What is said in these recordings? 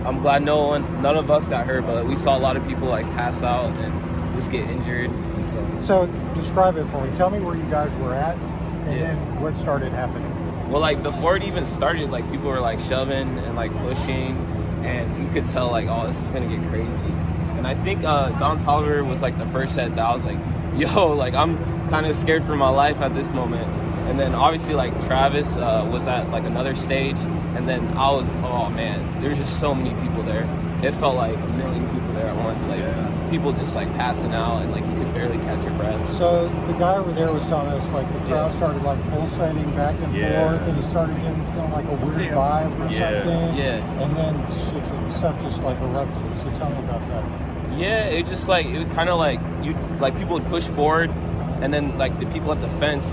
I'm glad none of us got hurt, but we saw a lot of people like pass out and just get injured. And So describe it for me. Tell me where you guys were at, and Yeah. then what started happening. well, like before it even started, like people were like shoving and like pushing, and you could tell like, oh, this is gonna get crazy. And I think Don Tolliver was like the first set that I was like, yo, like I'm kind of scared for my life at this moment. And then obviously like Travis was at like another stage, and then I was, oh man, there's just so many people there. It felt like a million people there at once, like people just like passing out, and like you could barely catch your breath. So the guy over there was telling us like the crowd started like pulsating back and forth, and he started feeling like a weird vibe or something. Yeah. And then stuff just like erupted. So tell me about that. Yeah, it just like it would kind of like people would push forward, and then like the people at the fence,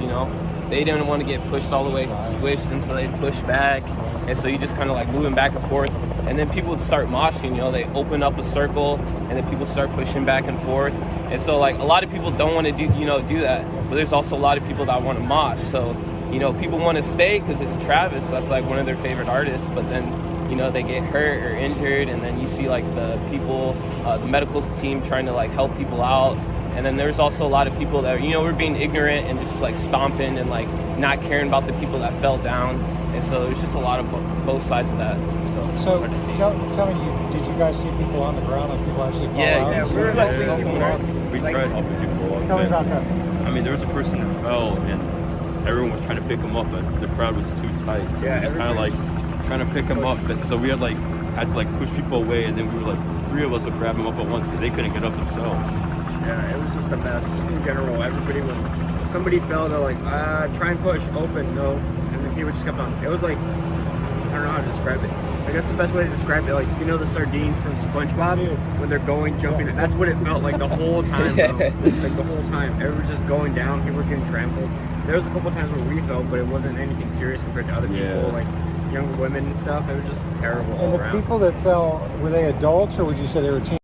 they didn't want to get pushed all the way squished, and so they'd push back, and so you just kind of like moving back and forth, and then people would start moshing. They open up a circle, and then people start pushing back and forth, and so like a lot of people don't want to do that, but there's also a lot of people that want to mosh. So people want to stay because it's Travis. That's like one of their favorite artists, but then they get hurt or injured, and then you see like the people, the medical team trying to like help people out. And then there's also a lot of people that, were being ignorant and just like stomping and like not caring about the people that fell down. And so there's just a lot of both sides of that. So it's hard to see. Tell me, did you guys see people on the ground, like people actually fall out? Yeah, we were helping people out. We tried helping people out. Tell me about that. I mean, there was a person that fell, and everyone was trying to pick him up, but the crowd was too tight. So we was kind of like trying to pick him up, and so we had to push people away, and then we were like 3 of us would grab him up at once because they couldn't get up themselves. Yeah, it was just a mess. Just in general, everybody when somebody fell, they're like, try and push, open, no, and then people just kept on. It was like, I don't know how to describe it. I guess the best way to describe it, like, the sardines from SpongeBob when they're jumping. That's what it felt like the whole time. Bro. Like the whole time, everyone was just going down. People were getting trampled. There was a couple times where we fell, but it wasn't anything serious compared to other people, like young women and stuff. It was just terrible all And the around. people that fell, were they adults, or would you say they were teenagers?